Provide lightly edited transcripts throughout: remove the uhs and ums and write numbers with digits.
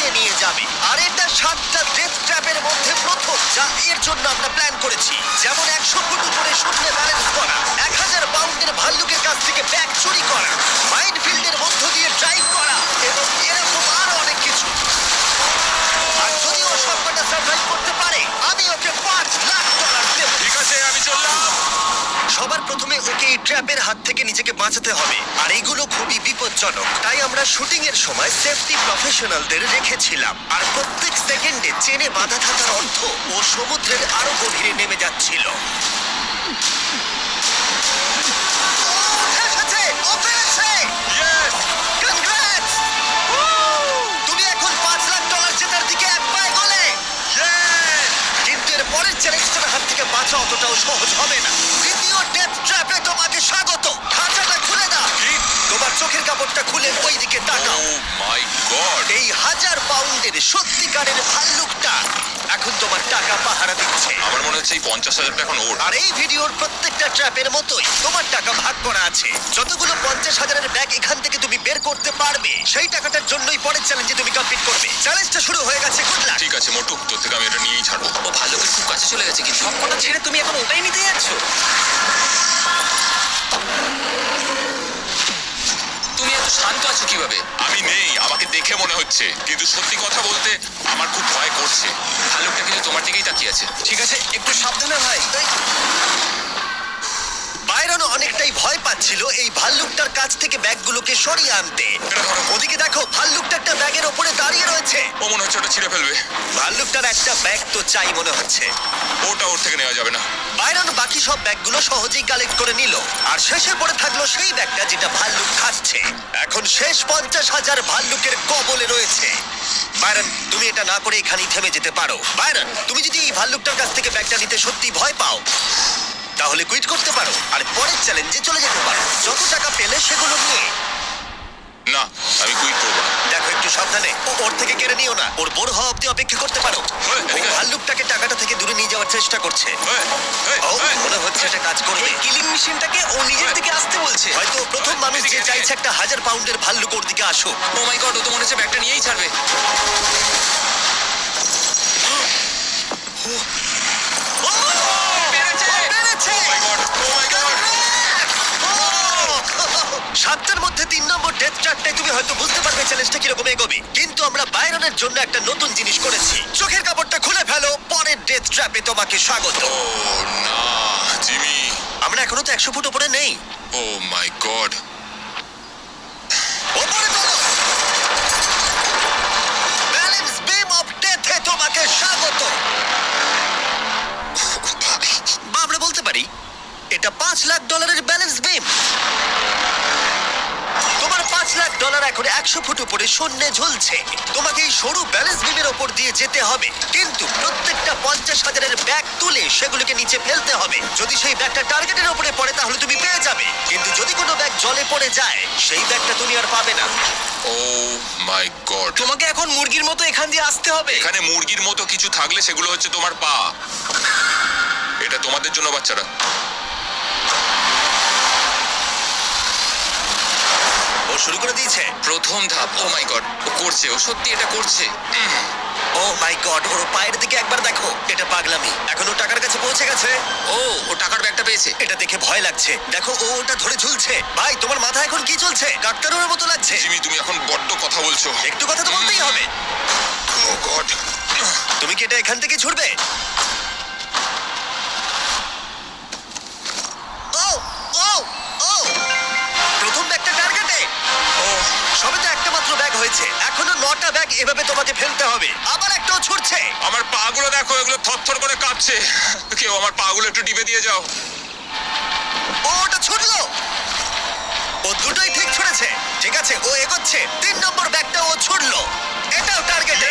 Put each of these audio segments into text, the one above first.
সরিয়ে নিয়ে যাবে। আর এটা 7টা ডেথ ট্র্যাপের মধ্যে প্রথম, যা এর জন্য আমরা প্ল্যান করেছি। যেমন 100 ফুট উপরে শূন্যে ব্যালেন্স করা, 1000 পাউন্ডের ভাল্লুকের কাছ থেকে ব্যাগ চুরি করা, মাইনফিল্ডের মধ্য দিয়ে ড্রাইভ করা এবং এরকম আরো অনেক কিছু। আর যদি ও সবকটা সার্ভাইভ করতে পারে, আমি ওকে $5,00,000 দেব। ঠিক আছে, আমি চললাম। সবার প্রথমে ওকে এই ট্র্যাপের হাত থেকে নিজেকে বাঁচাতে হবে, আর এইগুলো খুবই বিপজ্জনক। তাই আমরা শুটিং এর সময় সেফটি প্রফেশনালদের রেখেছিলাম। আর প্রত্যেক সেকেন্ডে চেনে বাঁধা থাকার অর্থ ও সমুদ্রের আরো গভীরে নেমে যাচ্ছিল। ও এসেছে! ও পেরেছে! Yes! Congrats! তুমি এখন $5,00,000 জেতার দিকে এক পায়ে গলে। Yes! কিন্তু এর পরের চ্যালেঞ্জটার হাত থেকে বাঁচা অতটাও সহজ হবে না। দ্বিতীয় ডেথ ট্র্যাপে তোমাকে স্বাগত। খাঁচাটা খুলে দাও। কি? তোমার চোখের কাপড়টা খুলে ওই দিকে তাকাও। Oh my God! এই 1000 পাউন্ডের সত্যিকারের ভাল্লুকটা এখন তোমার টাকা পাহারা দিচ্ছে। আমার মনে হচ্ছে এই 50,000 এখন ওর। আর এই ভিডিওর প্রত্যেকটা ট্র্যাপের মতোই তোমার টাকা ভাগ করা আছে। যতগুলো 50,000-এর ব্যাগ এখান থেকে তুমি বের করতে পারবে, সেই টাকাটার জন্যই পরের চ্যালেঞ্জে তুমি কমপ্লিট করবে। চ্যালেঞ্জটা শুরু হয়ে গেছে। Good luck. ঠিক আছে মোটু, তোর থেকে আমি এটা নিয়েই ছাড়বো। ও ভাল্লুকের খুব কাছে চলে গেছে, কিন্তু সবকটা ছেড়ে তুমি এখন ওটাই নিতে যাচ্ছ? তুমি এত শান্ত আছো কিভাবে? আমি নেই, আমাকে দেখে মনে হচ্ছে, কিন্তু সত্যি কথা বলতে আমার খুব ভয় করছে। ভাল্লুকটা কিন্তু তোমার দিকেই তাকিয়ে আছে। ঠিক আছে, একটু সাবধানে ভাই। বাইরন অনেকটাই ভয় পাচ্ছিল এই ভাল্লুকটার কাছ থেকে ব্যাগগুলোকে সরিয়ে আনতে। এটা ধরো। ওদিকে দেখো, ভাল্লুকটা একটা ব্যাগের ওপরে দাঁড়িয়ে রয়েছে। ও মনে হচ্ছে ওটা ছিঁড়ে ফেলবে। ভাল্লুকটার একটা ব্যাগ তো চাই মনে হচ্ছে। ওটা ওর থেকে নেওয়া যাবে না। বাইরন বাকি সব ব্যাগগুলো সহজেই কালেক্ট করে নিল, আর শেষে পড়ে থাকলো সেই ব্যাগটা যেটা ভাল্লুক খাচ্ছে। এখন শেষ 50,000 ভাল্লুকের কবলে রয়েছে। বাইরন, তুমি এটা না করে এখানেই থেমে যেতে পারো। বাইরন, তুমি যদি এই ভাল্লুকটার কাছ থেকে ব্যাগটা নিতে সত্যি ভয় পাও, তাহলে কুইট করতে পারো আর পরের চ্যালেঞ্জে চলে যেতে পারো। যত টাকা পেলে সেগুলো নিয়ে। না, আমি কুইট করবো না। দেখো, একটু সাবধানে। ওর থেকে কেড়ে নিও না। ওর বড় হওয়া অব্দি অপেক্ষা করতে পারো। ও এদিকে। ভাল্লুকটাকে টাকাটা থেকে দূরে নিয়ে যাওয়ার চেষ্টা করছে। ও মনে হচ্ছে এটা কাজ করবে। কিলিং মেশিনটাকে ও নিজের দিকে আসতে বলছে। হয়তো ও প্রথম মানুষ যে চাইছে একটা 1000 পাউন্ডের ভাল্লুক ওর দিকে আসুক। ও মাই গড, ও তো মনে হচ্ছে ব্যাগটা নিয়েই ছাড়বে। ও! পেরেছে! ও পেরেছে! Oh my God! Oh my God! ও! 7টার মধ্যে 3 নম্বর ডেথ ট্র্যাপটাই তুমি হয়তো বুঝতে পারবে চ্যালেঞ্জটা কিরকম এগোবে। কিন্তু আমরা বাইরনের জন্য একটা নতুন জিনিস করেছি। চোখের কাপড়টা খুলে ফেলো। পরের ডেথ ট্র্যাপে তোমাকে স্বাগত। ও না, জিমি। আমরা এখনো তো 100 ফুট উপরে নেই। ও মাই গড। ওপরে তোলো। ব্যালেন্স বিম অফ ডেথে তোমাকে স্বাগত। বা আমরা বলতে পারি এটা $5,00,000 ব্যালেন্স বিম। তোমার $5,00,000 এখন 100 ফুট উপরে শূন্যে ঝুলছে। তোমাকে এই সরু ব্যালেন্স বিমের ওপর দিয়ে যেতে হবে, কিন্তু প্রত্যেকটা 50,000-এর ব্যাগ তুলে সেগুলোকে নিচে ফেলতে হবে। যদি সেই ব্যাগটা টার্গেটের ওপরে পড়ে তাহলে তুমি পেয়ে যাবে, কিন্তু যদি কোনো ব্যাগ জলে পড়ে যায় সেই ব্যাগটা তুমি আর পাবে না। ও মাই গড। তোমাকে এখন মুরগির মতো এখান দিয়ে আসতে হবে। এখানে মুরগির মতো কিছু থাকলে সেগুলো হচ্ছে তোমার পা। এটা তোমাদের জন্য, বাচ্চারা। ও শুরু করে দিয়েছে। প্রথম ধাপ। ও মাই গড, ও করছে, ও সত্যি এটা করছে। ও মাই গড, ওর পায়ের দিকে একবার দেখো। এটা পাগলামি। এখন ও টাকার কাছে পৌঁছে গেছে। ও ও টাকার ব্যাগটা পেয়েছে। এটা দেখে ভয় লাগছে। দেখো, ও ওটা ধরে ঝুলছে। ভাই, তোমার মাথায় এখন কি চলছে? ডাক্তারের মতো লাগছে। জিমি, তুমি এখন বড্ড কথা বলছো। একটু কথা তো বলতেই হবে। ও গড। তুমি কি এটা এখান থেকে ছুটবে? ও ও ও প্রথম ব্যাগটা টার্গেটে। ও সবে তো একটা মাত্র ব্যাগ হয়েছে, এখনো 9টা ব্যাগ এভাবে তোমাকে ফেলতে হবে। আবার একটাও ছুটছে। আমার পাগুলো দেখো, এগুলো থরথর করে কাঁপছে। কেউ আমার পাগুলো একটু টিপে দিয়ে যাও। ও ওটা ছুটলো। ও দুটোই ঠিক ছুড়েছে। ঠিক আছে, ও এগোচ্ছে। 3 নম্বর ব্যাগটা ও ছুড়লো। এটাও টার্গেটে।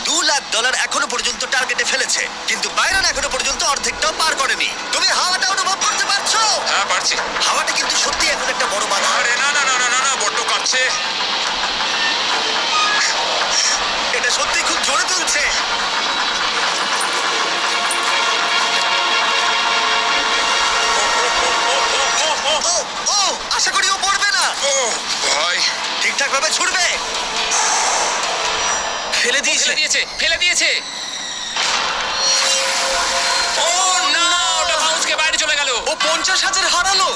$2,00,000 এখনো পর্যন্ত টার্গেটে ফেলেছে, কিন্তু বাইরন এখনো পর্যন্ত অর্ধেকটাও পার করেনি। তুমি হাওয়াটা অনুভব করতে পারছো? হ্যাঁ, পারছি। হাওয়াটা কিন্তু সত্যি এখন একটা বড় বাধা। আরে না না না না না না, বড্ড কাঁপছে। এটা সত্যি খুব জোরে তুলছে। ও ও আশা করি ও পড়বে না। ও ভাই। ঠিকঠাক ভাবে ছুড়বে। ফেলে দিয়েছে। ফেলে দিয়েছে ও না, ওটা বাউন্সকে বাইরে চলে গেল। ও 50,000 হারালো।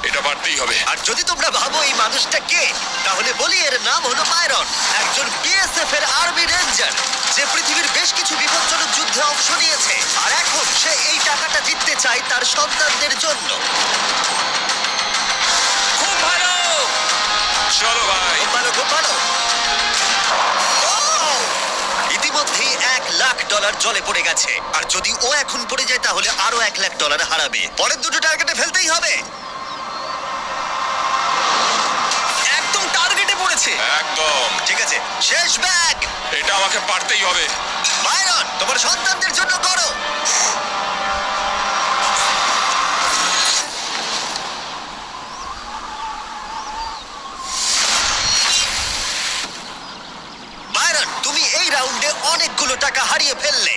এটা পারতেই হবে। আর যদি তোমরা ভাবো এই মানুষটা কে, তাহলে বলি এর নাম হলো বাইরন, একজন বিএসএফ এর আর্মি রেঞ্জার, যে পৃথিবীর বেশ কিছু বিপজ্জনক যুদ্ধে অংশ নিয়েছে। আর এখন সে এই টাকাটা জিততে চায় তার সন্তানদের জন্য। খুব ভালো। চলো ভাই। খুব ভালো, খুব ভালো। Oh! ইতিমধ্যেই $1,00,000 জলে পড়ে গেছে, আর যদি ও এখন পড়ে যায় তাহলে আরো $1,00,000 হারাবে। পরের দুটো টার্গেটে ফেলতেই হবে। একদম টার্গেটে পড়েছে। একদম। ঠিক আছে, শেষ ব্যাগ। এটা আমাকে পারতেই হবে। বাইরন, তোমার সন্তানদের জন্য করো। বাইরন, তুমি এই রাউন্ডে অনেকগুলো টাকা হারিয়ে ফেললে।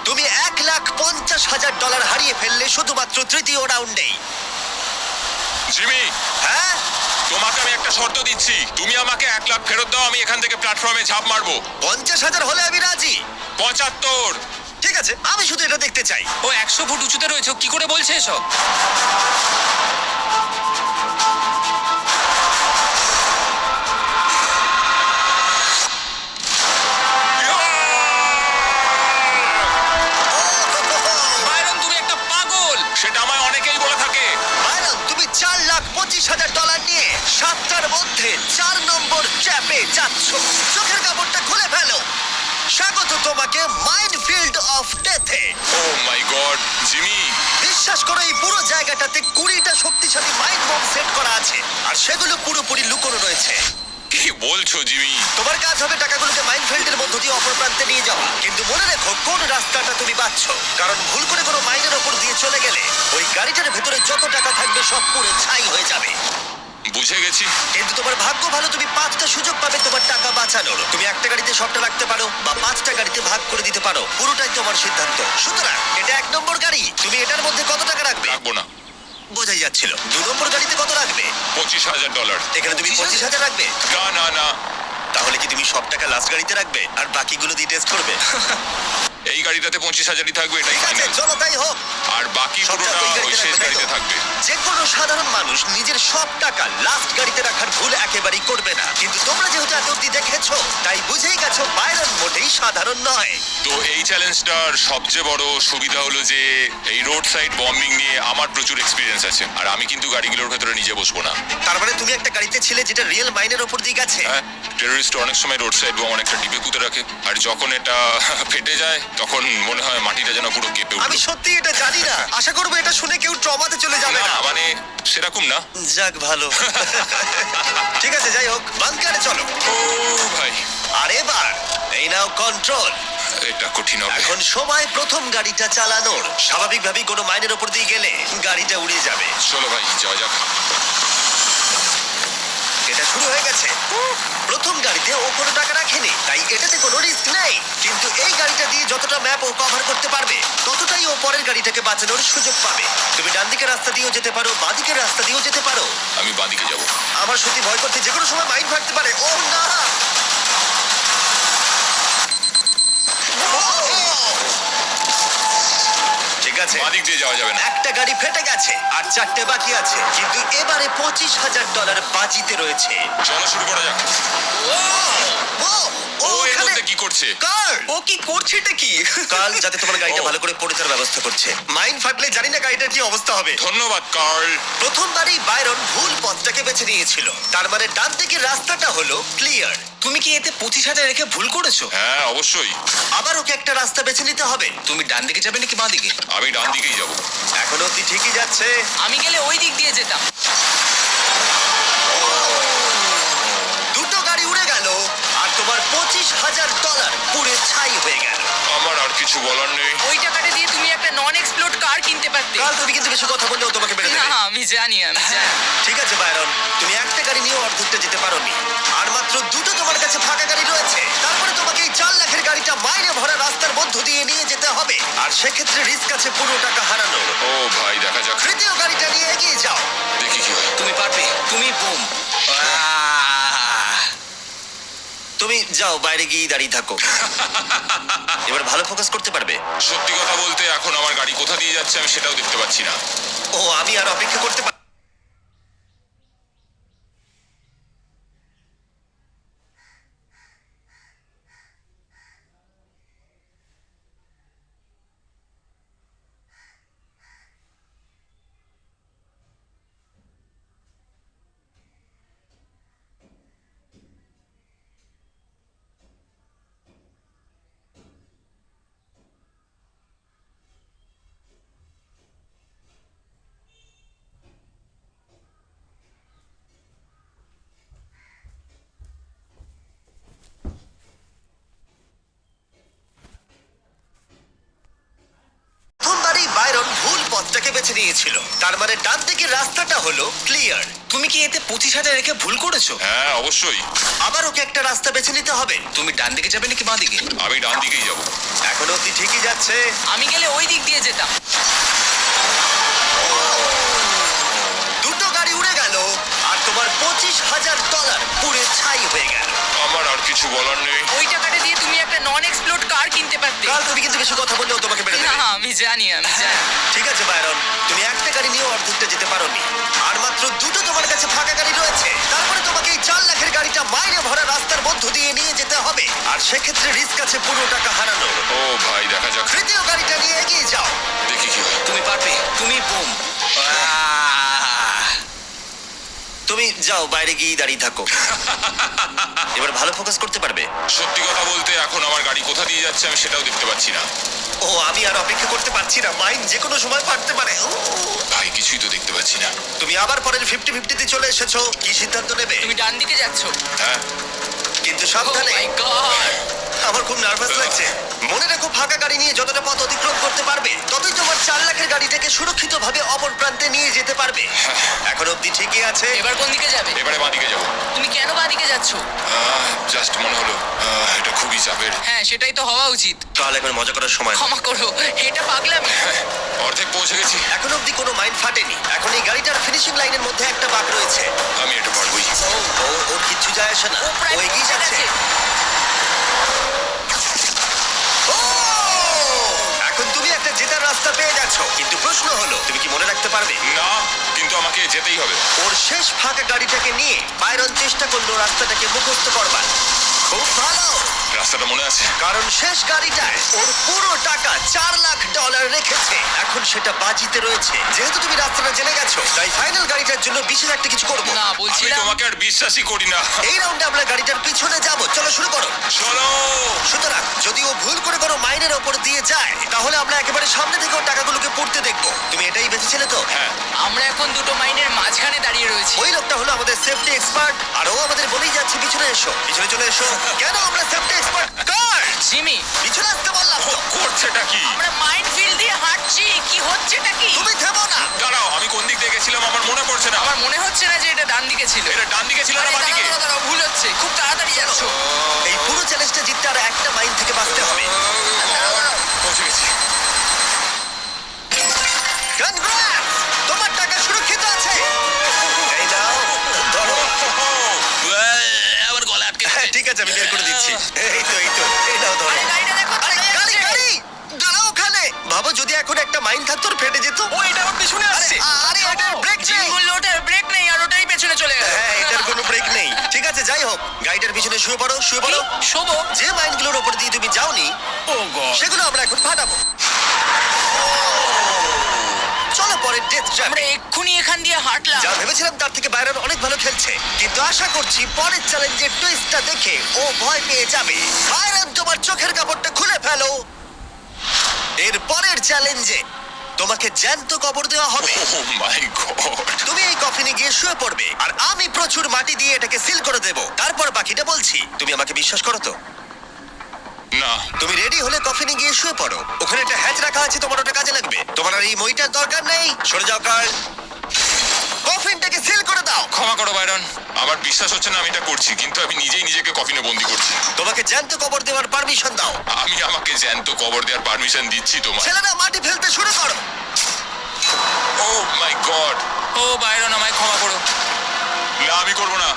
তুমি $1,50,000 হারিয়ে ফেললে শুধুমাত্র তৃতীয় রাউন্ডেই। জিমি, হ্যাঁ, তোমাকে আমি একটা শর্ত দিচ্ছি। তুমি আমাকে 1,00,000 ফেরত দাও, আমি এখান থেকে প্ল্যাটফর্মে ঝাঁপ মারবো। 50,000 হলে আমি রাজি। 75। ঠিক আছে, আমি শুধু এটা দেখতে চাই। ও 100 ফুট উঁচুতে রয়েছে, ও কি করে বলছে এসব? বাইরন, তুমি একটা পাগল। সেটা আমায় অনেকেই বলে থাকে। বাইরন, তুমি $4,25,000 নিয়ে 7টার মধ্যে 4 নম্বর ট্র্যাপে যাচ্ছ। চোখের কাপড়টা খুলে ফেলো। স্বাগত তোমাকে মাইনফিল্ড অফ ডেথে। Oh my god, Jimmy. বিশ্বাস করো, এই পুরো জায়গাটাতে 20টা শক্তিশালী মাইন্ড বম্ব সেট করা আছে, আর সেগুলো পুরোপুরি লুকোনো রয়েছে। কি বলছো জিমি? তোমার কাজ হবে টাকাগুলোকে মাইনফিল্ডের মধ্য দিয়ে অপর প্রান্তে নিয়ে যাওয়া। কিন্তু মনে রেখো কোন রাস্তাটা তুমি বাছছ, কারণ ভুল করে কোনো মাইনের ওপর দিয়ে চলে গেলে ওই গাড়িটার ভেতরে যত টাকা থাকবে সব পুরো ছাই হয়ে যাবে। বুঝে গেছি। কিন্তু তোমার ভাগ্য ভালো, তুমি 5টা সুযোগ পাবে তোমার টাকা বাঁচানোর। তুমি একটা গাড়িতে সবটা রাখতে পারো বা 5টা গাড়িতে ভাগ করে দিতে পারো, পুরোটাই তোমার সিদ্ধান্ত। সুতরাং এটা 1 নম্বর গাড়ি, তুমি এটার মধ্যে কত টাকা রাখবে? রাখবো না। বোঝাই যাচ্ছিল। 2 নম্বর গাড়িতে কত রাখবে? $25,000। এখানে তুমি 25,000 রাখবে। না না না, তাহলে কি তুমি সব টাকা লাস্ট গাড়িতে রাখবে আর বাকিগুলো দিয়ে টেস্ট করবে? এই গাড়িটাতে 25,000ই থাকবে, এটাই ঠিক আছে, ফাইনাল। চলো তাই হোক। আর বাকি সবটা পুরোটা ওই গাড়িতে ওই শেষ রাখবে, তাই গাড়িতে তো? থাকবে। যে কোনো সাধারণ মানুষ নিজের সব টাকা লাস্ট গাড়িতে রাখার ভুল একেবারেই করবে না। কিন্তু তোমরা যেহেতু এত অব্দি দেখেছো, তাই বুঝেই গেছো বাইরন মোটেই সাধারণ নয়। তো এই চ্যালেঞ্জটার সবচেয়ে বড় সুবিধা হলো যে এই রোড সাইড বম্বিং নিয়ে আমার প্রচুর এক্সপিরিয়েন্স আছে, আর আমি কিন্তু গাড়িগুলোর ভেতরে নিজে বসবো না। তার মানে তুমি একটা গাড়িতে ছিলে যেটা রিয়েল মাইনের ওপর দিয়ে গেছে। হ্যাঁ, টেররিস্ট অনেক সময় রোড সাইড বম অনেকটা ডিবে পুঁতে রাখে, আর যখন এটা ফেটে যায় তখন মনে হয় মাটিটা যেন পুরো কেঁপে আমি উঠলো। সত্যি এটা জানি না। আশা করবো এটা শুনে কেউ ট্রমাতে চলে যাবে না না। মানে সেরকম না। যাক, ভালো। ঠিক আছে, যাই হোক, বাংকারে চলো। ও ভাই, আর এবার এই নাও কন্ট্রোল। এটা কঠিন হবে। এখন সময় প্রথম গাড়িটা চালানোর। স্বাভাবিকভাবেই কোনো মাইনের ওপর দিয়ে গেলে গাড়িটা উড়ে যাবে। চলো ভাই, যাওয়া যাক। এটা শুরু হয়ে গেছে। প্রথম গাড়িতে ও কোনো টাকা রাখেনি, তাই এটাতে কোনো রিস্ক নেই। কিন্তু এই গাড়িটা দিয়ে যতটা ম্যাপ ও কভার করতে পারবে, ততটাই ও পরের গাড়িটাকে বাঁচানোর সুযোগ পাবে। তুমি ডান দিকের রাস্তা দিয়েও যেতে পারো, বাঁ দিকের রাস্তা দিয়েও যেতে পারো। আমি বাঁদিকে যাবো। আমার সত্যি ভয় করছে, যে কোনো সময় মাইন্ড ফাটতে পারে। ও না! ঠিক আছে, বাঁদিক দিয়ে যাওয়া যাবে না। একটা গাড়ি ফেটে গেছে আর 4টে বাকি আছে। কিন্তু এবারে $25,000 বাজিতে রয়েছে। চলো শুরু করা যাক। ও ও এর ওখানে মধ্যে কি করছে? কার ও কি করছে এটা কি? কাল যাতে তোমার গাড়িটা ও। ভালো করে পড়ে তার ব্যবস্থা করছে। মাইন্ড ফাটলে জানি না গাড়িটার কি অবস্থা হবে। ধন্যবাদ কার্ল। প্রথমবারই বাইরন ভুল পথটাকে বেছে নিয়েছিল। তার মানে ডান দিকের রাস্তাটা হলো ক্লিয়ার। তুমি কি এতে 25,000 রেখে ভুল করেছো? হ্যাঁ অবশ্যই, আবার ওকে একটা রাস্তা বেছে নিতে হবে। তুমি ডান দিকে যাবে নাকি বাঁ দিকে? আমি ডান দিকেই যাবো। এখন অব্দি ঠিকই যাচ্ছে। আমি গেলে ওই দিক দিয়ে যেতাম। দুটো গাড়ি উড়ে গেল আর তোমার $25,000 পুড়ে ছাই হয়ে গেল। আমার আর কিছু বলার নেই। ওই টাকাটা দিয়ে তুমি একটা নন এক্সপ্লোড কার কিনতে পারতে। কাল তুমি কিন্তু বেশি কথা বললেও তোমাকে মেরে না দেবে। আমি জানি আমি জানি। ঠিক আছে বাইরন, তুমি একটা গাড়ি নিয়ে অর্ধেকটা যেতে পারোনি, আর মাত্র দুটো তোমার কাছে ফাঁকা গাড়ি রয়েছে। তারপরে তোমাকে এই 4 লাখের গাড়িটা মাইনে ভরা রাস্তার মধ্য দিয়ে নিয়ে যেতে হবে, আর সেক্ষেত্রে রিস্ক আছে পুরো টাকা হারানোর। ও ভাই, দেখা যাক। তৃতীয় গাড়িটা নিয়ে এগিয়ে যাও। দেখি কি হয়। তুমি পারবে, তুমি বুম। তুমি যাও, বাইরে গিয়ে দাঁড়িয়ে থাকো। এবার ভালো ফোকাস করতে পারবে? সত্যি কথা বলতে এখন আমার গাড়ি কোথা দিয়ে যাচ্ছে আমি সেটাও দেখতে পাচ্ছি না। ও, আমি আর অপেক্ষা করতে পার প্রথমবারই বাইরন ভুল পথটাকে বেছে নিয়েছিল। তার মানে ডান দিকের রাস্তাটা হলো ক্লিয়ার। তুমি কি এতে 25,000 রেখে ভুল করেছো? হ্যাঁ অবশ্যই। আবার ওকে একটা রাস্তা বেছে নিতে হবে। তুমি ডান দিকে যাবে নাকি বাঁ দিকে? আমি ডান দিকেই যাব। এখন অব্দি ঠিকই যাচ্ছে। আমি গেলে ওই দিক দিয়ে যেতাম। দুটো গাড়ি উড়ে গেল আর তোমার $25,000 পুড়ে ছাই হয়ে গেল। আমার আর কিছু বলার নেই। ওই টাকাটা দিয়ে তুমি একটা নন এক্সপ্লোড কার কিনতে পারতে। কাল তুমি কিন্তু বেশি কথা বললেও তোমাকে মেরে না দেবে। আমি জানি ঠিক আছে বাইরন, তুমি একটা গাড়ি নিয়ে অর্ধেকটা যেতে পারোনি। আর মাত্র দুটো তোমার কাছে ফাঁকা গাড়ি রয়েছে। তারপরে তোমাকে এই 4 লাখের গাড়িটা মাইনে ভরা রাস্তার মধ্য দিয়ে নিয়ে যেতে হবে। আর সেক্ষেত্রে রিস্ক আছে পুরো টাকা হারানো। ও ভাই দেখা যাক, তৃতীয় গাড়িটা নিয়ে এগিয়ে যাও। দেখি কি হয়। তুমি পারবে, তুমি বুম। তুমি যাও, বাইরে গিয়ে দাঁড়িয়ে থাকো। এবার ভালো ফোকাস করতে পারবে? সত্যি কথা বলতে এখন আমার গাড়ি কোথা দিয়ে যাচ্ছে আমি সেটাও দেখতে পাচ্ছি না। ও, আমি আর অপেক্ষা করতে পারছি না। মাইন যে কোনো সময় ফাটতে পারে। ভাই কিছুই তো দেখতে পাচ্ছি না। তুমি আবার পরের 50-50 চলে এসেছো। কি সিদ্ধান্ত নেবে? তুমি ডান দিকে যাচ্ছ। হ্যাঁ কিন্তু ও সাবধানে। মাই গড। আমার খুব নার্ভাস লাগছে। মনে রাখো, ফাঁকা গাড়ি নিয়ে যতটা পথ অতিক্রম করতে পারবে ততই তোমার 4 লাখের গাড়িটাকে সুরক্ষিতভাবে অপর প্রান্তে নিয়ে যেতে পারবে। এখন অব্দি ঠিকই আছে। এবার কোন দিকে যাবে? এবারে বাঁ দিকে যাবো। তুমি কেন বাঁ দিকে যাচ্ছ? জাস্ট মনে হলো এটা খুবই চাপের। হ্যাঁ সেটাই তো হওয়া উচিত। তাহলে এখন মজা করার সময়। ক্ষমা করো, এটা পাগলামি। অর্ধেক পৌঁছে গেছি। এখন অব্দি কোনো মাইন ফাটেনি। এখন এই গাড়িটার ফিনিশিং লাইনের মধ্যে একটা বাঁক রয়েছে। আমি এটা পারবোই। ওর কিচ্ছু যায় আসে না। ও প্রায় ও এগিয়ে পৌঁছে যাচ্ছে। গেছে। ও! এখন তুমি একটা জেতার রাস্তা পেয়ে গেছো। কিন্তু প্রশ্ন হলো, তুমি কি মনে রাখতে পারবে? না, কিন্তু আমাকে যেতেই হবে। ওর শেষ ফাঁকা গাড়িটাকে নিয়ে বাইরন চেষ্টা করলো রাস্তাটাকে মুখস্থ করবার। খুব ভালো, রাস্তাটা মনে আছে। কারণ শেষ গাড়িটায় ওর পুরো টাকা $4 লাখ রেখেছে। এখন সেটা বাজিতে রয়েছে। যেহেতু তুমি রাস্তাটা জেনে গেছো, তাই ফাইনাল গাড়িটার জন্য বিশেষ একটা কিছু করবো। না আমি বলছিলাম তোমাকে আর বিশ্বাসই করি না। এই রাউন্ডে আমরা গাড়িটার পিছনে যাব। চলো শুরু করো। চলো। সুতরাং যদি ও ভুল করে কোনো মাইনের ওপর দিয়ে যায়, তাহলে আমরা একেবারে সামনে থেকে ওর টাকাগুলোকে পড়তে দেখবো। তুমি এটাই বেঁচেছিলে তো? হ্যাঁ আমরা এখন দুটো মাইনের মাঝখানে দাঁড়িয়ে রয়েছি। ওই লোকটা হলো আমাদের সেফটি এক্সপার্ট, আর ও আমাদের বলেই যাচ্ছে পিছনে এসো, পিছনে চলে এসো। কেন আমরা সেফটি এক্সপার্ট? কার জিমি, পিছনে আসতে বললাম তো। করছেটা কি? আমরা মাইন্ড ফিল্ড দিয়ে হাঁটছি। কি হচ্ছেটা কি? তুমি থেমো না। দাঁড়াও, আমি কোন দিক দিয়ে গেছিলাম আমার মনে পড়ছে না। আমার মনে হচ্ছে না যে এটা ডান দিকে ছিল। এটা ডান দিকে ছিল না আরে বাঁ দিকে? দাঁড়াও, দাঁড়াও, ভুল হচ্ছে। খুব তাড়াতাড়ি যাচ্ছ। এই পুরো চ্যালেঞ্জটা জিততে আর একটা মাইল থেকে বাঁচতে হবে। পৌঁছে গেছি। Congrats! তোমার টাকা সুরক্ষিত আছে। এই নাও, ধরো। আমার গলা আটকে হ্যাঁ, ঠিক আছে, আমি বের করে দিচ্ছি। এই তো, এই নাও ধরো। আরে গাড়িটা দেখো, আরে চলে গাড়ি, যাচ্ছে। গাড়ি! দাঁড়াও ওখানে। ভাবো যদি এখন একটা মাইন থাকতো ওর ফেটে যেত। ও এটা আমার পিছনে আসছে। আরে এটার ব্রেক জিমি নেই। বললো ওটার ব্রেক নেই আর ওটাই পেছনে চলে গেল। হ্যাঁ, এটার কোনো ব্রেক নেই। ঠিক আছে, যাই হোক, গাড়িটার পিছনে শুয়ে পড়ো, শুয়ে পড়ো। শোবো। যে মাইনগুলোর ওপর দিয়ে তুমি যাওনি, ও গড। সেগুলো আমরা এখন ফাটাবো। চলো পরের ডেথ ট্র্যাপ। আমরা এক্ষুনি এখান দিয়ে হাঁটলাম। যা ভেবেছিলাম তার থেকে বাইরন অনেক ভালো খেলছে, কিন্তু আশা করছি পরের চ্যালেঞ্জের টুইস্টটা দেখে ও ভয় পেয়ে যাবে। বাইরন, তোমার চোখের কাপড়টা খুলে ফেলো। এর পরের চ্যালেঞ্জে তোমাকে জ্যান্ত কবর দেওয়া হবে। ও মাই গড। তুমি এই কফিনে গিয়ে শুয়ে পড়বে, আর আমি প্রচুর মাটি দিয়ে এটাকে সিল করে দেব। তারপর বাকিটা বলছি। তুমি আমাকে বিশ্বাস করো তো? না, তুমি রেডি হলে কফিনে গিয়ে শুয়ে পড়ো। ওখানে একটা হ্যাচ রাখা আছে, তোমার ওটা কাজে লাগবে। তোমার আর এই মইটার দরকার নেই। সরে যাও কার্ল। কফিনটাকে সিল করে দাও। ক্ষমা করো বাইরন, আমার বিশ্বাস হচ্ছে না আমি এটা করছি, কিন্তু আমি নিজেই নিজেকে কফিনে বন্দি করছি। তোমাকে জ্যান্ত কবর দেওয়ার পারমিশন দাও। আমি আমাকে জ্যান্ত কবর দেওয়ার পারমিশন দিচ্ছি তোমার। ছেলেরা মাটি ফেলতে শুরু করো। ও মাই গড। ও বাইরন, আমায় ক্ষমা করো। না, আমি করবো না।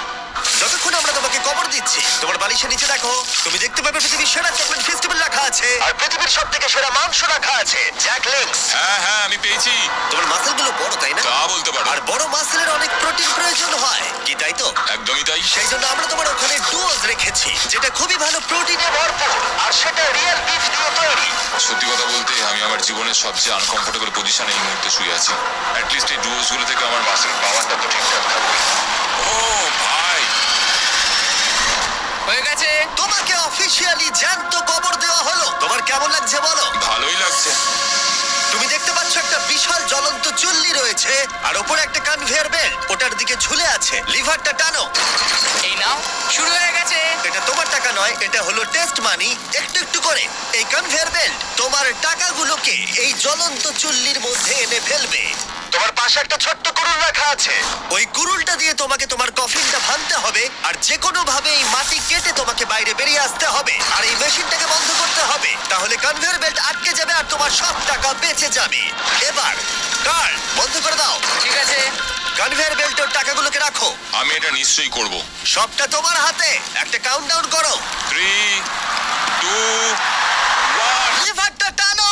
যতক্ষণ আমরা তোমাকে তোমাকে কবর দিচ্ছি। তোমার বালিশের নিচে দেখো, তুমি দেখতে পাবে পৃথিবীর সেরা চকলেট ফেস্টিভ্যাল রাখা আছে আর পৃথিবীর সবথেকে সেরা মাংস রাখা আছে, জ্যাক লিংকস। হ্যাঁ হ্যাঁ আমি পেয়েছি। তোমার মাসেলগুলো বড়, তাই না? তা বলতে পারো। আর বড় মাসেলের অনেক প্রোটিন প্রয়োজন হয়, কি তাই তো? একদমই তাই। সেই জন্য আমরা তোমার ওখানে ডুওজ রেখেছি, যেটা খুবই ভালো প্রোটিনে ভরপুর আর সেটা রিয়েল বিফ দিয়ে তৈরি। সত্যি কথা বলতে আমি আমার জীবনের সবচেয়ে আনকমফোর্টেবল পজিশনে এই মুহূর্তে শুয়ে আছি। অ্যাটলিস্ট এই ডুয়োস গুলো থেকে আমার মাসেল পাওয়ারটা তো ঠিকঠাক থাকবে। ও ভাই, হয়ে গেছে। তোমাকে অফিসিয়ালি জ্যান্ত কবর দেওয়া হলো। তোমার কেমন লাগছে বলো? ভালোই লাগছে। তুমি দেখতে পাচ্ছ একটা বিশাল জ্বলন্ত চুল্লি রয়েছে আর ওপরে একটা কনভেয়ার বেল্ট, ওটার দিকে ঝুলে আছে। লিভারটা টানো। এই নাও, শুরু হয়ে গেছে। এটা তোমার টাকা নয়, এটা হলো টেস্ট মানি। একটু একটু করে এই কনভেয়ার বেল্ট তোমার টাকাগুলোকে এই জ্বলন্ত চুল্লির মধ্যে এনে ফেলবে। তোমার পাশে একটা ছোট্ট কুড়ুল রাখা আছে, ওই কুড়ুলটা দিয়ে তোমাকে তোমার কফিনটা ভাঙতে হবে আর যে কোনো ভাবে এই মাটি কেটে তোমাকে বাইরে বেরিয়ে আসতে হবে আর এই মেশিনটাকে বন্ধ করতে হবে। তাহলে কনভেয়ার বেল্ট আটকে যাবে আর তোমার সব টাকা বেঁচে যাবে। এবার কার বন্ধ করে দাও। ঠিক আছে। কনভেয়ার বেল্টের টাকাগুলোকে রাখো। আমি এটা নিশ্চয়ই করব। সবটা তোমার হাতে। একটা কাউন্টডাউন করো। 3, 2, 1। লিভারটা টানো।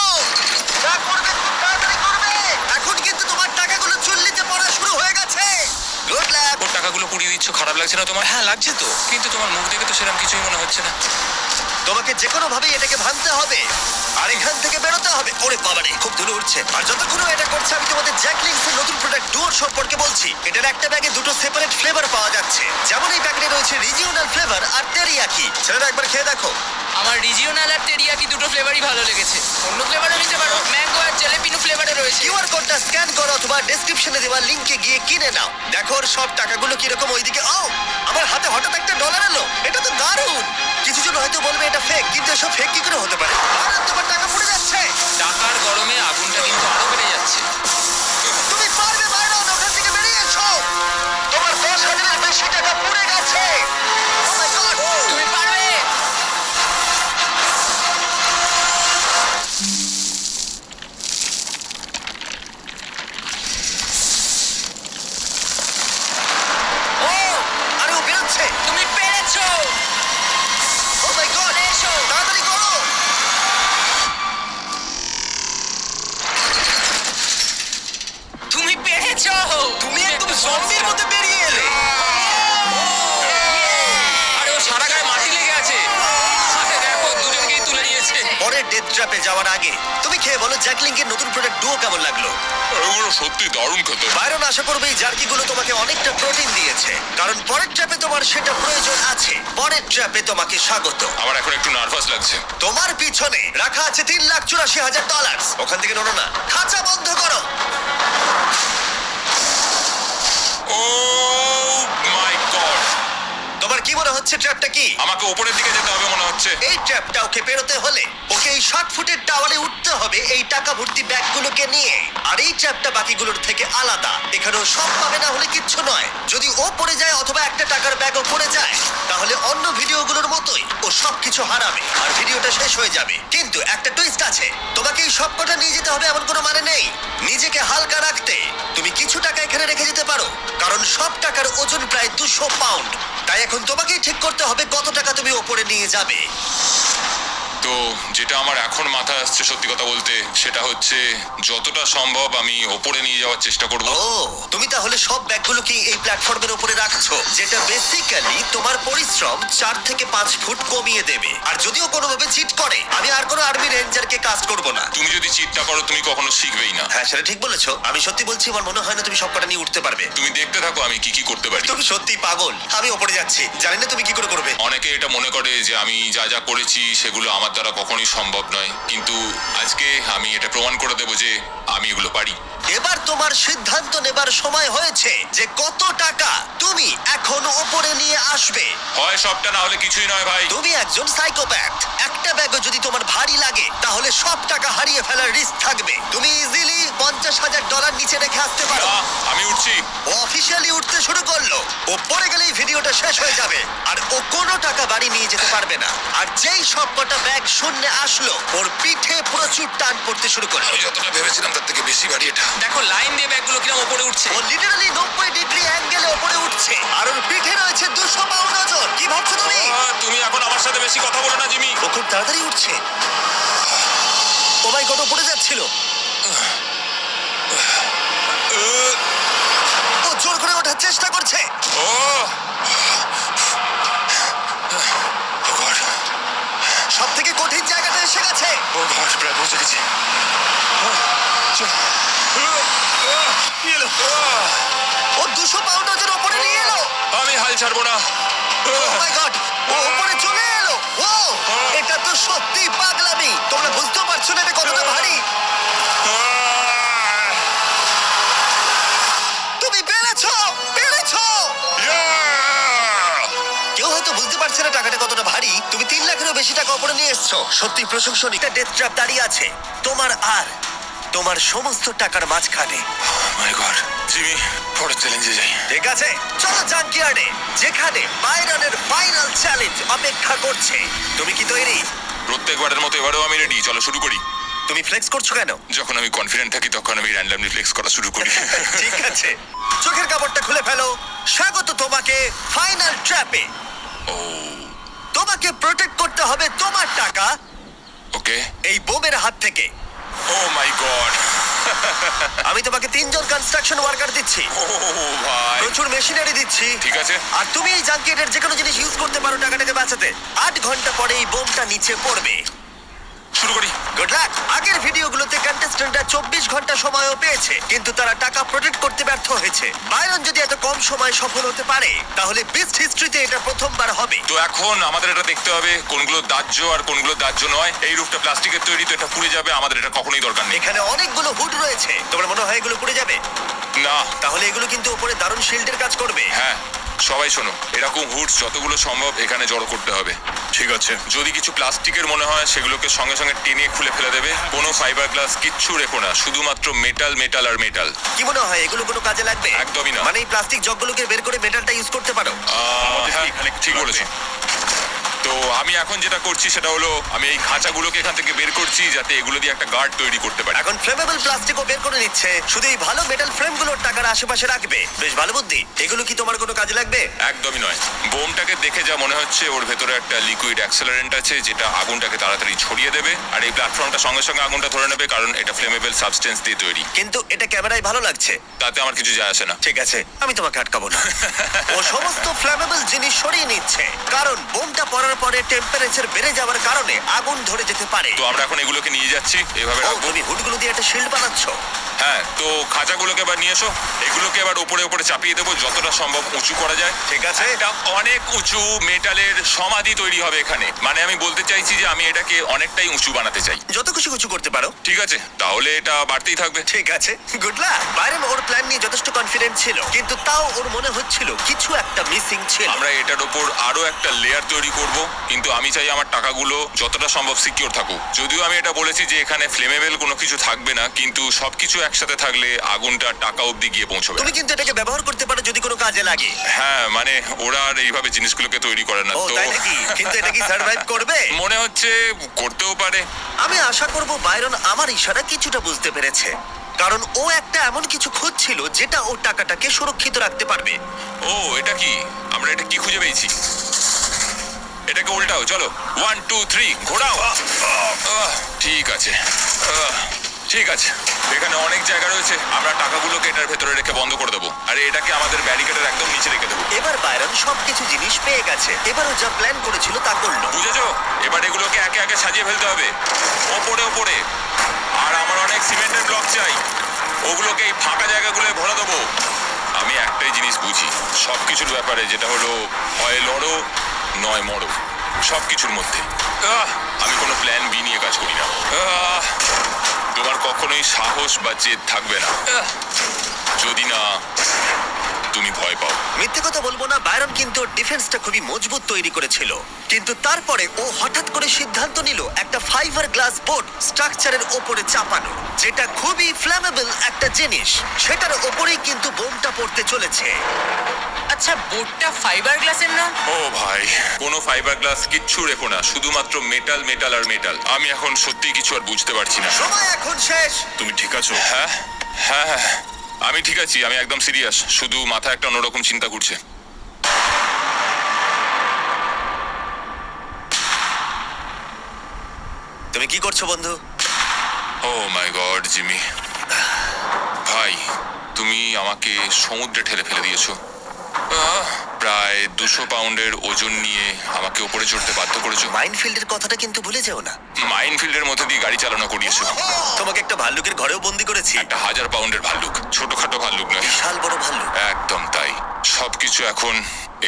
যা করবে খুব তাড়াতাড়ি করবে। এখন কিন্তু তোমার টাকাগুলো চুল্লিতে পড়া শুরু হয়ে গেছে। Good luck. ওর টাকাগুলো পুড়িয়ে দিচ্ছ, খারাপ লাগছে না তোমার? হ্যাঁ লাগছে তো, কিন্তু তোমার মুখ দেখে তো সেরকম কিছুই মনে হচ্ছে না। তোমাকে যে কোনো ভাবে এটাকে ভাঙতে হবে আর এখান থেকে বেরোতে হবে। ওরে বাবারে, খুব ধুলো উঠছে। আর যতক্ষণ ও এটা করছে আমি তোমাদের জ্যাক লিংকসের নতুন প্রোডাক্ট ডুয়োর সম্পর্কে বলছি। এটার একটা ব্যাগে দুটো সেপারেট ফ্লেভার পাওয়া যাচ্ছে। যেমন এই প্যাকেটে রয়েছে রিজিওনাল ফ্লেভার আর টেরিয়াকি। ছেলেরা একবার খেয়ে দেখো। আমার রিজিওনাল আর টেরিয়াকি দুটো ফ্লেভারই ভালো লেগেছে। অন্য ফ্লেভারও নিতে পারো, ম্যাঙ্গো আর জেলেপিনো ফ্লেভারও রয়েছে। কিউআর কোডটা স্ক্যান করো অথবা ডেসক্রিপশনে দেওয়া লিংকে গিয়ে কিনে নাও। দেখো ওর সব টাকাগুলো কিরকম ওইদিকে। ও, আমার হাতে হঠাৎ একটা ডলার এলো। এটা তো দারুণ। কিছু জন হয়তো বলবে এটা ফেক, কিন্তু এসব ফেক কি করে হতে পারে? আর তোমার টাকা পড়ে যাচ্ছে। টাকার গরমে আগুনটা কিন্তু আরো বেড়ে যাচ্ছে। তুমি পারবে বাইরন, ওখান থেকে বেরিয়ে এসো। তোমার 10,000-এর বেশি টাকা পুড়ে গেছে। Oh my God! তুমি পারবে। ও, আরে ও বেরোচ্ছে। তুমি পেরেছো। Oh my God! এসো। তাড়াতাড়ি করো। তুমি পেরেছো। তুমি একদম জম্বির মতো বেরিয়ে এলে। আরে ও সারা গায়ে মাটি লেগে আছে। আরে দেখো, দুজনকেই তুলে নিয়েছে। পরের ডেথ ট্র্যাপে যাওয়ার আগে তুমি খেয়ে বলো জ্যাক লিংকের নতুন প্রোডাক্ট ডুও কেমন লাগলো? ওগুলো সত্যি দারুণ খেতে। বাইরন আশা করবে এই জার্কিগুলো তোমাকে অনেকটা প্রোটিন দিয়েছে, কারণ পরের ট্র্যাপে তোমার সেটা প্রয়োজন আছে। পরের ট্র্যাপে তোমাকে স্বাগত। আমার এখন একটু নার্ভাস লাগছে। তোমার পিছনে রাখা আছে $3,84,000। ওখান থেকে নড়ো না। খাঁচা বন্ধ করো। ও মাই গড, তোমার কি মনে হচ্ছে ট্র্যাপটা কি? আমাকে উপরের দিকে যেতে হবে মনে হচ্ছে। এই ট্র্যাপটা ওকে পেরোতে হলে ওকে এই 60 ফুটের টাওয়ারে উঠতে হবে এই টাকা ভর্তি ব্যাগগুলোকে নিয়ে। আর এই ট্র্যাপটা বাকিগুলোর থেকে আলাদা। এখানেও সব পাবে না হলে কিচ্ছু নয়। যদি ও পড়ে যায় অথবা একটা টাকার ব্যাগও পড়ে যায়, তাহলে অন্য ভিডিওগুলোর মতোই ও সবকিছু হারাবে আর ভিডিওটা শেষ হয়ে যাবে। কিন্তু একটা টুইস্ট আছে, তোমাকে এই সবকটা নিয়ে যেতে হবে এমন কোনো মানে নেই। নিজেকে হালকা রাখতে তুমি কিছু টাকা এখানে রেখে যেতে পারো, কারণ সব টাকার ওজন প্রায় 200 পাউন্ড। তাই এখন তোমাকেই ঠিক করতে হবে কত টাকা তুমি ওপরে নিয়ে যাবে। তো যেটা আমার এখন মাথায় আসছে সত্যি কথা বলতে, সেটা হচ্ছে যতটা সম্ভব আমি ওপরে নিয়ে যাওয়ার চেষ্টা করব। ও, তুমি তাহলে সব ব্যাগগুলোকে এই প্ল্যাটফর্মের উপরে রাখছো, যেটা বেসিক্যালি তোমার পরিশ্রম 4 থেকে 5 ফুট কমিয়ে দেবে। আর যদিও কোনোভাবে চিট করে, আমি আর কোনো আর্মি রেঞ্জারকে কাস্ট করব না। তুমি যদি চিন্তা করো তুমি কখনো শিখবেই না। হ্যাঁ, সেটা ঠিক বলেছো। আমি সত্যি বলছি, আমার মনে হয় না তুমি সবকটা নিয়ে উঠতে পারবে। তুমি দেখতে থাকো আমি কি কি করতে পারি। তুমি সত্যি পাগল। আমি ওপরে যাচ্ছি, জানি না তুমি কি করে করবে। অনেকে এটা মনে করে যে আমি যা যা করেছি সেগুলো আমার দ্বারা কখনোই সম্ভব নয়, কিন্তু আজকে আমি এটা প্রমাণ করে দেবো যে আমি এগুলো পারি। এবার তোমার সিদ্ধান্ত নেবার সময় হয়েছে যে কত টাকা তুমি এখন ওপরে নিয়ে আসবে। হয় সবটা, না হলে কিছুই নয় ভাই। তুমি একজন সাইকোপ্যাথ। একটা ব্যাগও যদি তোমার ভারী লাগে, তাহলে সব টাকা হারিয়ে ফেলার রিস্ক থাকবে। তুমি ইজিলি $50,000 নিচে রেখে আসতে পারো। না, আমি উঠছি। ও অফিসিয়ালি উঠতে শুরু করলো। ও পড়ে গেলেই ভিডিওটা শেষ হয়ে যাবে আর ও কোনো টাকা বাড়ি নিয়ে যেতে পারবে না। আর যেই সবকটা ব্যাগ শূন্যে আসলো ওর পিঠে প্রচুর টান পড়তে শুরু করলো। আমি যতটা ভেবেছিলাম তার থেকে বেশি ভারী এটা। দেখো লাইন দিয়ে ব্যাগগুলো কিরকম উপরে উঠছে। ও লিটারালি 90 ডিগ্রি অ্যাঙ্গেলে উপরে উঠছে আর ওর পিঠে রয়েছে 200 পাউন্ড ওজন। কি ভাবছো তুমি? তুমি এখন আমার সাথে বেশি কথা বলো না, জিমি। ও খুব তাড়াতাড়ি উঠছে। ও মাই গড, ও পড়ে যাচ্ছিল। ও জোর করে ওঠার চেষ্টা করছে। ও গড, সব থেকে কঠিন জায়গাটা এসে গেছে। ও গড, প্রায় পৌঁছে গেছি। কি এলো? ও 200 পাউন্ড ওজন উপরে নিয়ে এলো। আমি হাল ছাড়বো না। Oh my God! ও উপরে চলে এলো। ও এটা তো সত্যি পাগলামি। তোমরা বুঝতেও পারছো না এটা কতটা ভারী। তুমি পেরেছো, পেরেছো। কেউ হয়তো বুঝতে পারছে না টাকাটা কতটা ভারী। তুমি 3 লাখেরও বেশি টাকা উপরে নিয়ে এসছো। সত্যি প্রশংসনীয়। একটা ডেথ ট্র্যাপ দাঁড়িয়ে আছে তোমার আর তোমার সমস্ত টাকার মাঝখানে। মাই গড, জিমি, পরের চ্যালেঞ্জে যাই। ঠিক আছে, চলো জাঙ্কিয়ার্ডে, যেখানে বাইরনের ফাইনাল চ্যালেঞ্জ অপেক্ষা করছে। তুমি কি তৈরি? প্রত্যেকবারের মতো এবারেও আমি রেডি। চলো শুরু করি। তুমি ফ্লেক্স করছো কেন? যখন আমি কনফিডেন্ট থাকি তখন আমি র্যান্ডমলি ফ্লেক্স করা শুরু করি। ঠিক আছে, চোখের কাপড়টা খুলে ফেলো। স্বাগত তোমাকে ফাইনাল ট্র্যাপে। ও তোমাকে প্রোটেক্ট করতে হবে তোমার টাকা ওকে। এই বোমের হাত থেকে। ও মাই গড। আমি তোমাকে 3 জন কনস্ট্রাকশন ওয়ার্কার দিচ্ছি, ও ভাই, প্রচুর মেশিনারি দিচ্ছি। ঠিক আছে। আর তুমি এই জাঙ্কিয়ার্ডের যে কোনো জিনিস ইউজ করতে পারো টাকাটাকে বাঁচাতে। 8 ঘন্টা পরে এই বোমটা নিচে পড়বে। শুরু করি। Good luck. আগের ভিডিওগুলোতে কন্টেস্ট্যান্টরা 24 ঘন্টা সময়ও পেয়েছে, কিন্তু তারা টাকা প্রোটেক্ট করতে ব্যর্থ হয়েছে। বাইরন যদি এত কম সময় সফল হতে পারে তাহলে বিস্ট হিস্ট্রিতে এটা প্রথমবার হবে। তো এখন আমাদের এটা দেখতে হবে কোনগুলো দাহ্য আর কোনগুলো দাহ্য নয়। এই রূপটা প্লাস্টিকের তৈরি, তো এটা পুড়ে যাবে। আমাদের এটা কখনোই দরকার নেই। এখানে অনেকগুলো হুড রয়েছে, তোমার মনে হয় এগুলো পুড়ে যাবে? না। তাহলে এগুলো কিন্তু উপরে দারুণ শিল্ডের কাজ করবে। হ্যাঁ, সবাই শোনো, এরকম হুডস যতগুলো সম্ভব এখানে জড়ো করতে হবে। ঠিক আছে। যদি কিছু প্লাস্টিকের মনে হয় সেগুলোকে সঙ্গে সঙ্গে টেনে খুলে ফেলে দেবে। কোনো ফাইবার গ্লাস কিচ্ছু রেখো না, শুধুমাত্র মেটাল, মেটাল আর মেটাল। কি মনে হয় এগুলো কোনো কাজে লাগবে? একদমই না। মানে এই প্লাস্টিক জগগুলোকে বের করে মেটালটা ইউজ করতে পারো। হ্যাঁ, ঠিক বলেছো। তো আমি এখন যেটা করছি সেটা হলো আমি এই খাঁচাগুলোকে এখান থেকে বের করছি যাতে এগুলো দিয়ে একটা গার্ড তৈরি করতে পারি। এখন ফ্লেমেবল প্লাস্টিকও বের করে নিচ্ছে, শুধু এই ভালো মেটাল ফ্রেমগুলোর টাকার আশেপাশে রাখবে। বেশ ভালো বুদ্ধি। এগুলো কি তোমার কোনো কাজে লাগবে? একদমই নয়। বোমটাকে দেখে যা মনে হচ্ছে ওর ভেতরে একটা লিকুইড অ্যাক্সেলারেন্ট আছে যেটা আগুনটাকে তাড়াতাড়ি ছড়িয়ে দেবে, আর এই প্ল্যাটফর্মটা সঙ্গে সঙ্গে আগুনটা ধরে নেবে কারণ এটা ফ্লেমেবল সাবস্টেন্স দিয়ে তৈরি। কিন্তু এটা ক্যামেরায় ভালো লাগছে। তাতে আমার কিছু যায় আসে না। ঠিক আছে, আমি তোমাকে আটকাবো না। ও সমস্ত ফ্লেমেবল জিনিস সরিয়ে নিচ্ছে কারণ বোমটা পড়ার পরে টেম্পারেচার বেড়ে যাওয়ার কারণে আগুন ধরে যেতে পারে। তো আমরা এখন এগুলোকে নিয়ে যাচ্ছি, এভাবে ও, রাখবো। তুমি হুডগুলো দিয়ে একটা শিল্ড বানাচ্ছো? হ্যাঁ, তো খাঁচাগুলোকে এবার নিয়ে এসো। এগুলোকে এবার উপরে উপরে চাপিয়ে দেবো যতটা সম্ভব উঁচু করা যায়। ঠিক আছে। একটা অনেক উঁচু মেটালের সমাধি তৈরি হবে এখানে। মানে আমি বলতে চাইছি যে আমি এটাকে অনেকটাই উঁচু বানাতে চাই। যত খুশি কিছু করতে পারো। ঠিক আছে, তাহলে এটা বাড়তেই থাকবে। ঠিক আছে, গুড লাক। বাইরন ওর প্ল্যান নিয়ে যথেষ্ট কনফিডেন্ট ছিল, কিন্তু তাও ওর মনে হচ্ছিল কিছু একটা মিসিং ছিল। আমরা এটার উপর আরো একটা লেয়ার তৈরি করব, কিন্তু আমি চাই আমার টাকাগুলো যতটা সম্ভব সিকিউর থাকুক। যদিও আমি এটা বলেছি যে এখানে ফ্লেমেবল কোনো কিছু থাকবে না, কিন্তু সবকিছু একসাথে থাকলে আগুনটা টাকা অবধি গিয়ে পৌঁছবে। তুমি কিন্তু এটাকে ব্যবহার করতে পারো যদি কোনো কাজে লাগে। হ্যাঁ, মানে ওরা আর এইভাবে জিনিসগুলোকে তৈরি করে না। ও তো তাই নাকি? কিন্তু এটা কি সার্ভাইভ করবে? মনে হচ্ছে করতেও পারে। আমি আশা করব বাইরন আমার ইশারা কিছুটা বুঝতে পেরেছে, কারণ ও একটা এমন কিছু খুঁজছিল যেটা ওর টাকাটাকে সুরক্ষিত রাখতে পারবে। ও, এটা কি? আমরা এটা কি খুঁজে পেয়েছি? এটাকে উল্টাও, চলো। 1 2 3 ঘোরাও। ঠিক আছে, ঠিক আছে। এখানে অনেক জায়গা রয়েছে, আমরা টাকাগুলোকে এটার ভেতরে রেখে বন্ধ করে দেবো, আর এটাকে আমাদের ব্যারিকেডের একদম নিচে রেখে দেবো। এবার বাইরন সবকিছু জিনিস পেয়ে গেছে। এবার ও যা প্ল্যান করেছিল তা করলো। বুঝেছো? এবার এগুলোকে একে একে সাজিয়ে ফেলতে হবে ওপরে ওপরে। আর আমার অনেক সিমেন্টের ব্লক চাই, ওগুলোকে এই ফাঁকা জায়গাগুলোয় ভরে দেবো। আমি একটাই জিনিস বুঝি সবকিছুর ব্যাপারে, যেটা হলো হয় লড়ো নয় মরো। সবকিছুর মধ্যে আমি কোনো প্ল্যান বি নিয়ে কাজ করি না। তোমার কখনোই সাহস বা জেদ থাকবে না যদি না তুমি ভয় পাও। মিথ্যে কথা বলবো না, বায়রন কিন্তু ডিফেন্সটা খুবই মজবুত তৈরি করেছিল, কিন্তু তারপরে ও হঠাৎ করে সিদ্ধান্ত নিল একটা ফাইবার গ্লাস বোর্ড স্ট্রাকচারের ওপরে চাপানো, যেটা খুবই ফ্ল্যামেবল একটা জিনিস। সেটার ওপরেই কিন্তু বোমটা পড়তে চলেছে। আচ্ছা, বোর্ডটা ফাইবার গ্লাসের না? ও ভাই, কোনো ফাইবার গ্লাস কিচ্ছু রেখো না, শুধুমাত্র মেটাল মেটাল আর মেটাল। আমি এখন সত্যি কিছু আর বুঝতে পারছি না। সময় এখন শেষ। তুমি ঠিক আছো? হ্যাঁ হ্যাঁ হ্যাঁ, আমি ঠিক আছি, আমি একদম সিরিয়াস, শুধু মাথা একটা অন্যরকম চিন্তা করছে। তুমি কি করছো বন্ধু? ও মাই গড জিমি, ভাই তুমি আমাকে সমুদ্রে ঠেলে ফেলে দিয়েছো। প্রায় 200 পাউন্ডের ওজন নিয়ে আমাকে উপরে চড়তে বাধ্য করেছো। মাইনফিল্ডের কথাটা কিন্তু ভুলে যেও না। মাইনফিল্ডের মধ্যে দিয়ে গাড়ি চালানো করিয়েছো। তোমাকে একটা ভাল্লুকের ঘরেও বন্দি করেছি। একটা 1000 পাউন্ডের ভাল্লুক, ছোটখাটো ভাল্লুক নয়, বিশাল বড় ভাল্লুক। একদম তাই। সবকিছু এখন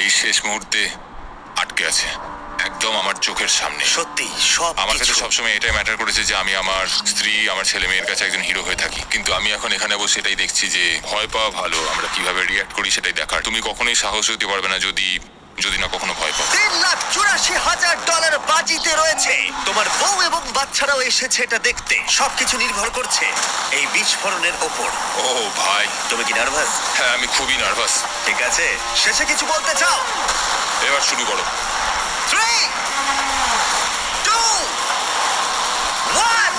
এই শেষ মুহূর্তে আটকে আছে, একদম আমার চোখের সামনে। সত্যি সব আমার কাছে কিছু। সবসময় এটাই ম্যাটার করেছে যে আমি আমার স্ত্রী, আমার ছেলে মেয়ের কাছে একজন হিরো হয়ে থাকি। কিন্তু আমি এখন এখানে বসে এটাই দেখছি যে ভয় পাওয়া ভালো, আমরা কিভাবে রিয়াক্ট করি সেটাই দেখার। তুমি কখনোই সাহস হতে পারবে না যদি যদি না কখনো ভয় পাও। $3,84,000 বাজিতে রয়েছে। তোমার বউ এবং বাচ্চারাও এসেছে এটা দেখতে। সবকিছু নির্ভর করছে এই বিস্ফোরণের ওপর। ও ভাই, তুমি কি নার্ভাস? হ্যাঁ আমি খুবই নার্ভাস। ঠিক আছে, শেষে কিছু বলতে চাও? এবার শুরু করো। 3, 2, 1,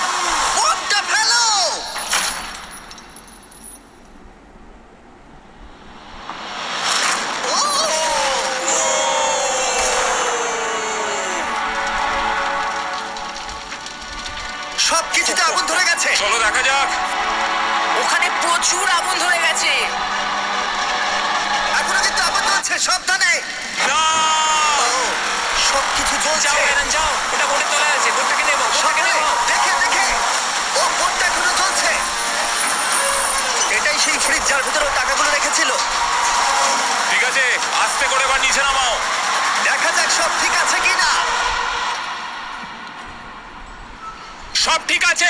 বোমটা ফেলো! সবকিছুতে আগুন ধরে গেছে। চলো দেখা যাক। ওখানে প্রচুর আগুন ধরে গেছে। এখনো কিন্তু আগুন জ্বলছে, সাবধানে। না! সবকিছু জ্বলছে। যাও অ্যারন যাও, ওটা বোর্ডের তলায় আছে, বোর্ডটাকে নেবো, বোর্ডটাকে সাবধানে, নেবো। দেখে দেখে। ও বোটটা এখনো চলছে। এটাই সেই ফ্রিজ যার ভিতরে ও টাকাগুলো রেখেছিল। ঠিক আছে, আস্তে করে এবার নিচে নামাও। দেখা যাক সব ঠিক আছে কিনা। সব ঠিক আছে।